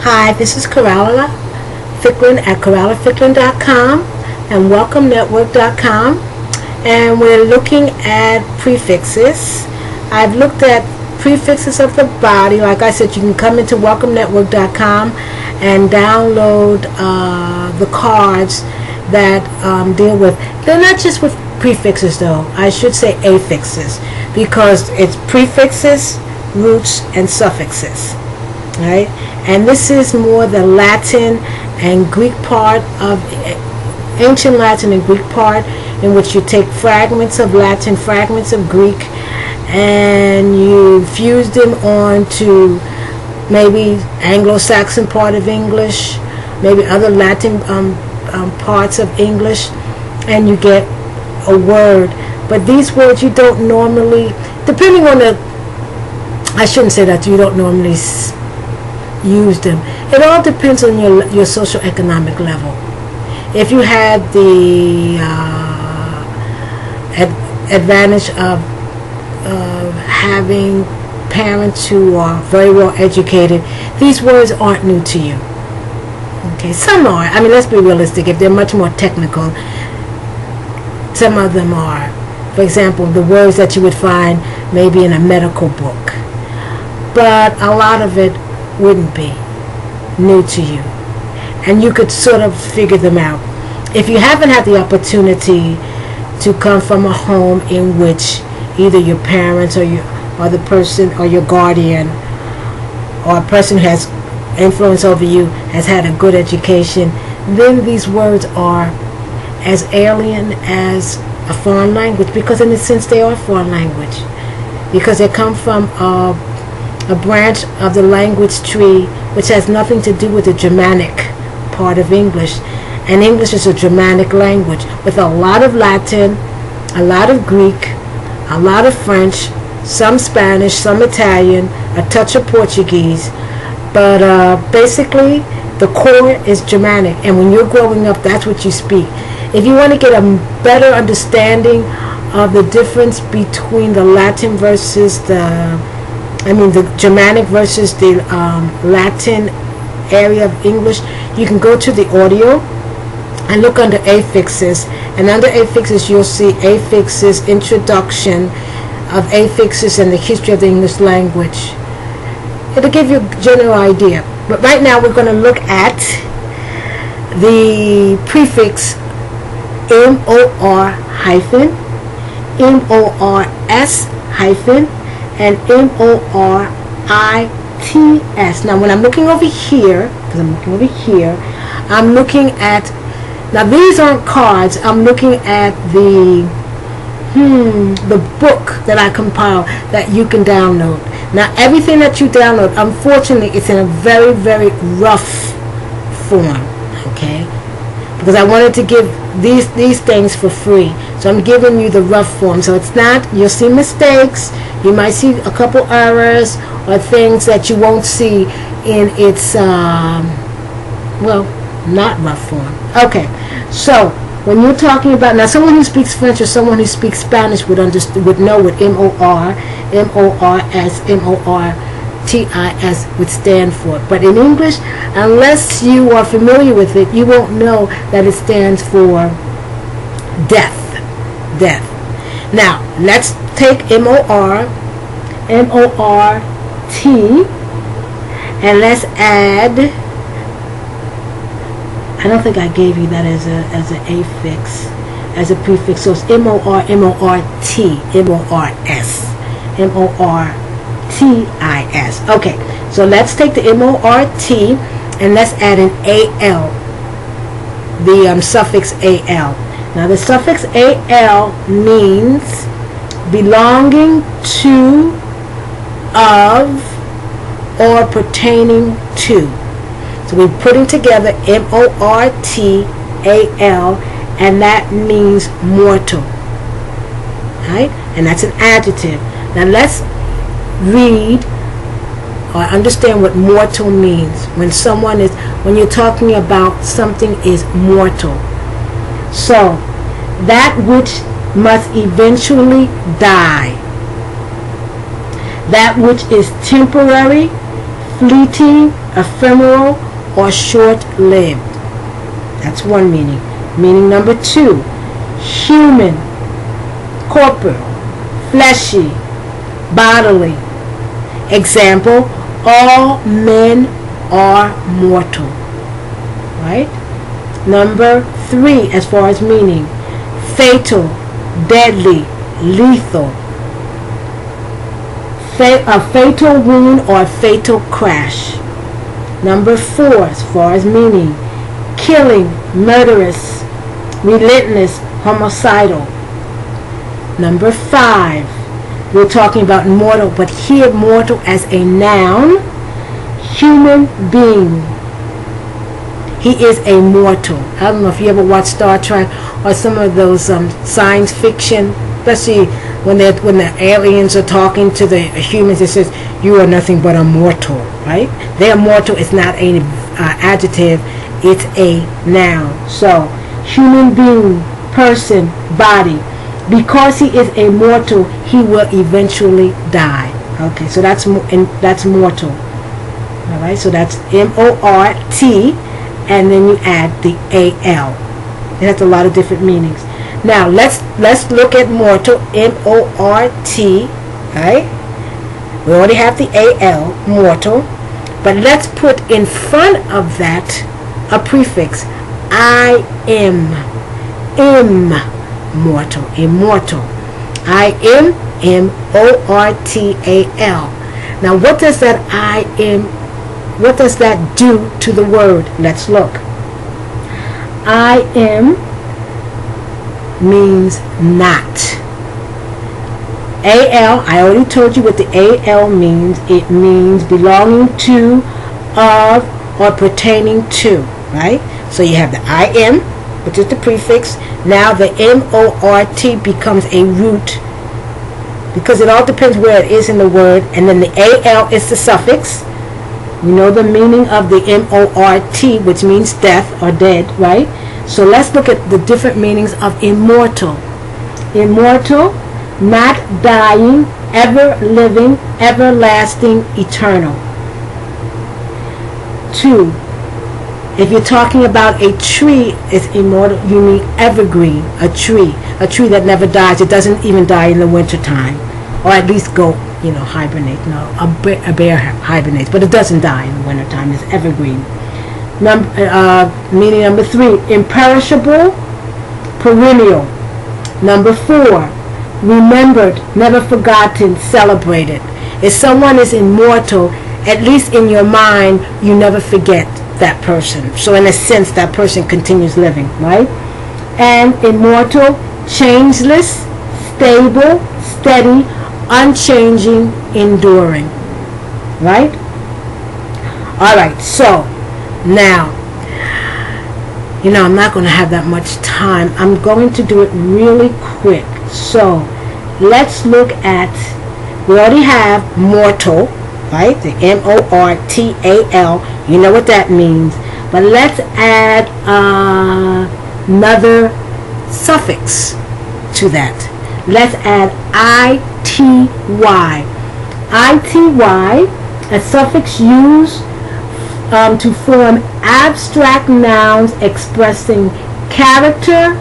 Hi, this is Coralla Ficklin at CorallaFicklin.com and WelcomeNetwork.com, and we're looking at prefixes. I've looked at prefixes of the body. Like I said, you can come into WelcomeNetwork.com and download the cards that deal with, they're not just with prefixes though, I should say affixes, because it's prefixes, roots, and suffixes. Right? And this is more the Latin and Greek part of ancient Latin and Greek part, in which you take fragments of Latin, fragments of Greek, and you fuse them onto maybe Anglo-Saxon part of English, maybe other Latin parts of English, and you get a word. But these words you don't normally, depending on the, I shouldn't say that you don't normally use them. It all depends on your socio-economic level. If you had the advantage of having parents who are very well educated, these words aren't new to you. Okay, some are. I mean, let's be realistic. If they're much more technical, some of them are. For example, the words that you would find maybe in a medical book. But a lot of it wouldn't be new to you, and you could sort of figure them out. If you haven't had the opportunity to come from a home in which either your parents or the person or your guardian or a person who has influence over you has had a good education, then these words are as alien as a foreign language, because in a sense they are foreign language, because they come from a branch of the language tree which has nothing to do with the Germanic part of English. And English is a Germanic language with a lot of Latin, a lot of Greek, a lot of French, some Spanish, some Italian, a touch of Portuguese. But basically the core is Germanic, and when you're growing up, that's what you speak. If you want to get a better understanding of the difference between the Latin versus the Germanic versus the Latin area of English, you can go to the audio and look under affixes, and under affixes you'll see affixes, introduction of affixes, and the history of the English language. It'll give you a general idea. But right now we're going to look at the prefix MOR hyphen, MORS hyphen, and MORITS. Now when I'm looking over here, I'm looking at, now these aren't cards, I'm looking at the book that I compiled that you can download. Now everything that you download, unfortunately, it's in a very, very rough form, okay? Because I wanted to give these things for free, so I'm giving you the rough form. So it's not, you'll see mistakes, you might see a couple errors or things that you won't see in its well, not rough form. Okay, so when you're talking about, now someone who speaks French or someone who speaks Spanish would know what MOR, MORS, MORTIS would stand for. But in English, unless you are familiar with it, you won't know that it stands for death. Death. Now, let's take MOR, MORT, and let's add, I don't think I gave you that as an affix, as a prefix. So it's MOR, MORT, MORS, MORTIS. Okay, so let's take the MORT and let's add an AL, the suffix AL. Now the suffix AL means belonging to, of, or pertaining to. So we're putting together MORTAL, and that means mortal. Right? And that's an adjective. Now let's read or understand what mortal means. When you're talking about something is mortal. So that which must eventually die, that which is temporary, fleeting, ephemeral, or short-lived. That's one meaning. Meaning number 2, human, corporeal, fleshy, bodily. Example, all men are mortal. Right? Number 3, as far as meaning, fatal, deadly, lethal. A fatal wound or a fatal crash. Number 4, as far as meaning, killing, murderous, relentless, homicidal. Number 5, we're talking about mortal, but here mortal as a noun, human being. He is a mortal. I don't know if you ever watched Star Trek or some of those science fiction, especially when the aliens are talking to the humans. It says, "You are nothing but a mortal." Right? They're mortal. It's not an adjective. It's a noun. So, human being, person, body. Because he is a mortal, he will eventually die. Okay, so that's mortal. All right, so that's M-O-R-T, and then you add the A-L. It has a lot of different meanings. Now let's look at mortal, M-O-R-T. Right? We already have the A-L, mortal, but let's put in front of that a prefix, I-M, mortal, immortal. I-M, M-O-R-T-A-L. Now what does that I-M, what does that do to the word? Let's look. I-M means not. A-L, I already told you what the A-L means. It means belonging to, of, or pertaining to, right? So you have the I-M, which is the prefix. Now the M-O-R-T becomes a root, because it all depends where it is in the word. And then the A-L is the suffix. You know the meaning of the M-O-R-T, which means death or dead, right? So let's look at the different meanings of immortal. Immortal, not dying, ever living, everlasting, eternal. 2, if you're talking about a tree, it's immortal, you mean evergreen, a tree that never dies. It doesn't even die in the wintertime, or at least go, hibernate. No, a bear hibernates, but it doesn't die in the wintertime. It's evergreen. Meaning number 3, imperishable, perennial. Number 4, remembered, never forgotten, celebrated. If someone is immortal, at least in your mind, you never forget that person. So in a sense, that person continues living, right? And immortal, changeless, stable, steady, unchanging, enduring, right? All right, so now, I'm not going to have that much time. I'm going to do it really quick. So let's look at, we already have mortal, right? The M-O-R-T-A-L. You know what that means. But let's add another suffix to that. Let's add I-T-Y. I-T-Y, a suffix used to form abstract nouns expressing character,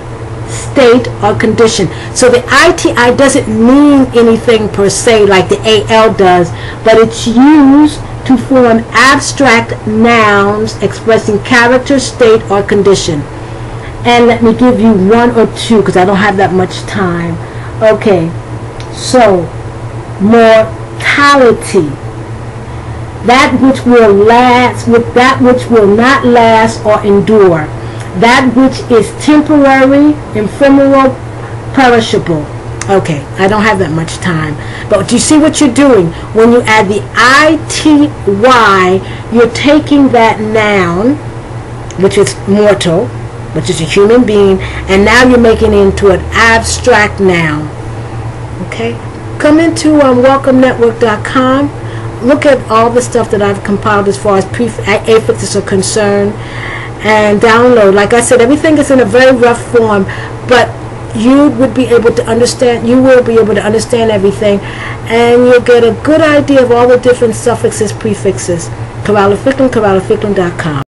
state, or condition. So the I-T-I doesn't mean anything per se like the A-L does, but it's used to form abstract nouns expressing character, state, or condition. And let me give you one or two because I don't have that much time. Okay, so mortality, that which will last, with that which will not last or endure, that which is temporary, ephemeral, perishable. Okay, I don't have that much time, but do you see what you're doing? When you add the I-T-Y, you're taking that noun, which is mortal, which is a human being, and now you're making it into an abstract noun. Okay, come into welcomenetwork.com. Look at all the stuff that I've compiled as far as affixes are concerned, and download. Like I said, everything is in a very rough form, but you would be able to understand, you will be able to understand everything, and you'll get a good idea of all the different suffixes, prefixes. Corrallificklin, corrallificklin.com.